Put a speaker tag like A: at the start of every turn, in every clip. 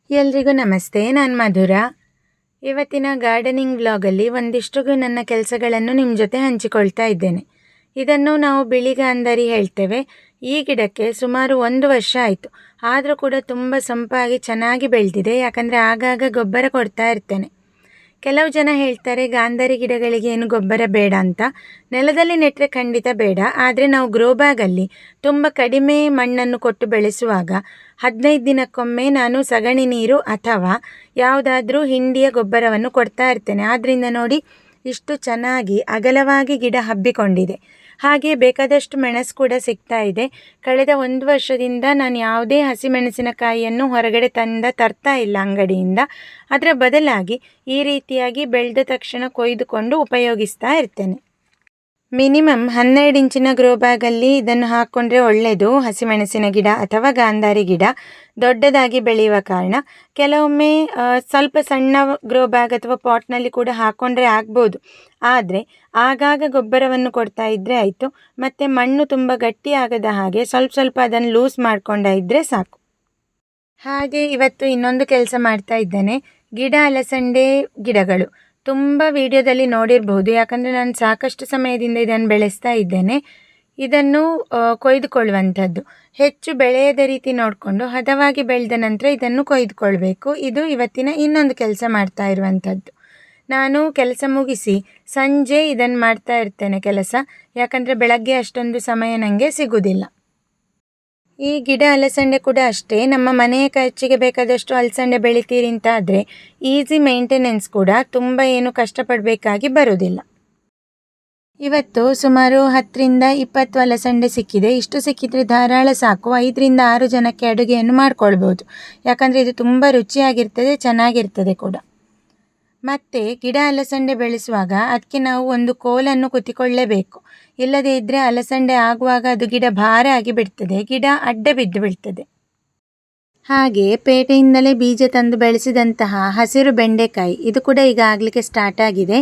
A: ಎಲ್ರಿಗೂ ನಮಸ್ತೆ. ನಾನು ಮಧುರಾ. ಇವತ್ತಿನ ಗಾರ್ಡನಿಂಗ್ ವ್ಲಾಗಲ್ಲಿ ಒಂದಿಷ್ಟು ನನ್ನ ಕೆಲಸಗಳನ್ನು ನಿಮ್ಮ ಜೊತೆ ಹಂಚಿಕೊಳ್ತಾ ಇದ್ದೇನೆ. ಇದನ್ನು ನಾವು ಬಿಳಿಗಾಂಧಾರಿ ಹೇಳ್ತೇವೆ. ಈ ಗಿಡಕ್ಕೆ ಸುಮಾರು 1 ವರ್ಷ ಆಯಿತು. ಆದರೂ ಕೂಡ ತುಂಬ ಸೊಂಪಾಗಿ ಚೆನ್ನಾಗಿ ಬೆಳೆದಿದೆ. ಯಾಕಂದರೆ ಆಗಾಗ ಗೊಬ್ಬರ ಕೊಡ್ತಾ ಇರ್ತೇನೆ. ಕೆಲವು ಜನ ಹೇಳ್ತಾರೆ ಗಾಂಧಾರಿ ಗಿಡಗಳಿಗೆ ಏನು ಗೊಬ್ಬರ ಬೇಡ ಅಂತ. ನೆಲದಲ್ಲಿ ನೆಟ್ಟರೆ ಖಂಡಿತ ಬೇಡ. ಆದರೆ ನಾವು ಗ್ರೋ ಬ್ಯಾಗಲ್ಲಿ ತುಂಬ ಕಡಿಮೆ ಮಣ್ಣನ್ನು ಕೊಟ್ಟು ಬೆಳೆಸುವಾಗ 15 ದಿನಕ್ಕೊಮ್ಮೆ ನಾನು ಸಗಣಿ ನೀರು ಅಥವಾ ಯಾವುದಾದ್ರೂ ಹಿಂಡಿಯ ಗೊಬ್ಬರವನ್ನು ಕೊಡ್ತಾ ಇರ್ತೇನೆ. ಆದ್ದರಿಂದ ನೋಡಿ ಇಷ್ಟು ಚೆನ್ನಾಗಿ ಅಗಲವಾಗಿ ಗಿಡ ಹಬ್ಬಿಕೊಂಡಿದೆ. ಹಾಗೆ ಬೇಕಾದಷ್ಟು ಮೆಣಸು ಕೂಡ ಸಿಗ್ತಾ ಇದೆ. ಕಳೆದ 1 ವರ್ಷದಿಂದ ನಾನು ಯಾವುದೇ ಹಸಿಮೆಣಸಿನಕಾಯಿಯನ್ನು ಹೊರಗಡೆ ತರ್ತಾ ಇಲ್ಲ ಅಂಗಡಿಯಿಂದ. ಅದರ ಬದಲಾಗಿ ಈ ರೀತಿಯಾಗಿ ಬೆಳೆದ ತಕ್ಷಣ ಕೊಯ್ದುಕೊಂಡು ಉಪಯೋಗಿಸ್ತಾ ಇರ್ತೇನೆ. ಮಿನಿಮಮ್ 12 ಇಂಚಿನ ಗ್ರೋ ಬ್ಯಾಗಲ್ಲಿ ಇದನ್ನು ಹಾಕ್ಕೊಂಡ್ರೆ ಒಳ್ಳೆಯದು. ಹಸಿಮೆಣಸಿನ ಗಿಡ ಅಥವಾ ಗಾಂಧಾರಿ ಗಿಡ ದೊಡ್ಡದಾಗಿ ಬೆಳೆಯುವ ಕಾರಣ. ಕೆಲವೊಮ್ಮೆ ಸ್ವಲ್ಪ ಸಣ್ಣ ಗ್ರೋ ಬ್ಯಾಗ್ ಅಥವಾ ಪಾಟ್ನಲ್ಲಿ ಕೂಡ ಹಾಕ್ಕೊಂಡ್ರೆ ಆಗ್ಬೋದು. ಆದರೆ ಆಗಾಗ ಗೊಬ್ಬರವನ್ನು ಕೊಡ್ತಾ ಇದ್ದರೆ ಆಯಿತು. ಮತ್ತು ಮಣ್ಣು ತುಂಬ ಗಟ್ಟಿ ಆಗದ ಹಾಗೆ ಸ್ವಲ್ಪ ಅದನ್ನು ಲೂಸ್ ಮಾಡ್ಕೊಂಡ ಇದ್ದರೆ ಸಾಕು. ಹಾಗೆ ಇವತ್ತು ಇನ್ನೊಂದು ಕೆಲಸ ಮಾಡ್ತಾ ಇದ್ದೇನೆ. ಗಿಡ ಅಲಸಂಡೆ ಗಿಡಗಳು ತುಂಬ ವಿಡಿಯೋದಲ್ಲಿ ನೋಡಿರಬಹುದು. ಯಾಕಂದರೆ ನಾನು ಸಾಕಷ್ಟು ಸಮಯದಿಂದ ಇದನ್ನು ಬೆಳೆಸ್ತಾ ಇದ್ದೇನೆ. ಇದನ್ನು ಕೊಯ್ದುಕೊಳ್ಳುವಂಥದ್ದು ಹೆಚ್ಚು ಬೆಳೆಯದ ರೀತಿ ನೋಡಿಕೊಂಡು ಹದವಾಗಿ ಬೆಳೆದ ನಂತರ ಇದನ್ನು ಕೊಯ್ದುಕೊಳ್ಬೇಕು. ಇದು ಇವತ್ತಿನ ಇನ್ನೊಂದು ಕೆಲಸ ಮಾಡ್ತಾ ಇರುವಂಥದ್ದು. ನಾನು ಕೆಲಸ ಮುಗಿಸಿ ಸಂಜೆ ಇದನ್ನು ಮಾಡ್ತಾ ಇರ್ತೇನೆ ಕೆಲಸ. ಯಾಕಂದರೆ ಬೆಳಗ್ಗೆ ಅಷ್ಟೊಂದು ಸಮಯ ನನಗೆ ಸಿಗೋದಿಲ್ಲ. ಈ ಗಿಡ ಅಲಸಂಡೆ ಕೂಡ ಅಷ್ಟೇ. ನಮ್ಮ ಮನೆಯ ಖರ್ಚಿಗೆ ಬೇಕಾದಷ್ಟು ಅಲಸಂಡೆ ಬೆಳಿತೀರಿ ಅಂತ ಆದರೆ ಈಸಿ ಮೇಂಟೆನೆನ್ಸ್ ಕೂಡ, ತುಂಬ ಏನು ಕಷ್ಟಪಡಬೇಕಾಗಿ ಬರೋದಿಲ್ಲ. ಇವತ್ತು ಸುಮಾರು 10ರಿಂದ 20 ಅಲಸಂಡೆ ಸಿಕ್ಕಿದೆ. ಇಷ್ಟು ಸಿಕ್ಕಿದರೆ ಧಾರಾಳ ಸಾಕು. 5ರಿಂದ 6 ಜನಕ್ಕೆ ಅಡುಗೆಯನ್ನು ಮಾಡ್ಕೊಳ್ಬೋದು. ಯಾಕಂದರೆ ಇದು ತುಂಬ ರುಚಿಯಾಗಿರ್ತದೆ, ಚೆನ್ನಾಗಿರ್ತದೆ ಕೂಡ. ಮತ್ತು ಗಿಡ ಅಲಸಂಡೆ ಬೆಳೆಸುವಾಗ ಅದಕ್ಕೆ ನಾವು ಒಂದು ಕೋಲನ್ನು ಕುತ್ತಿಕೊಳ್ಳೇಬೇಕು. ಇಲ್ಲದೇ ಇದ್ದರೆ ಅಲಸಂಡೆ ಆಗುವಾಗ ಅದು ಗಿಡ ಭಾರ ಆಗಿ ಬಿಡ್ತದೆ, ಗಿಡ ಅಡ್ಡ ಬಿದ್ದು ಬೀಳ್ತದೆ. ಹಾಗೆ ಪೇಟೆಯಿಂದಲೇ ಬೀಜ ತಂದು ಬೆಳೆಸಿದಂತಹ ಹಸಿರು ಬೆಂಡೆಕಾಯಿ ಇದು ಕೂಡ ಈಗ ಆಗಲಿಕ್ಕೆ ಸ್ಟಾರ್ಟ್ ಆಗಿದೆ.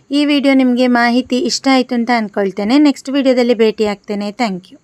A: ಈ ವಿಡಿಯೋ ನಿಮಗೆ ಮಾಹಿತಿ ಇಷ್ಟ ಆಯಿತು ಅಂತ ಅಂದ್ಕೊಳ್ತೇನೆ. ನೆಕ್ಸ್ಟ್ ವಿಡಿಯೋದಲ್ಲಿ ಭೇಟಿ ಆಗ್ತೇನೆ. Thank you.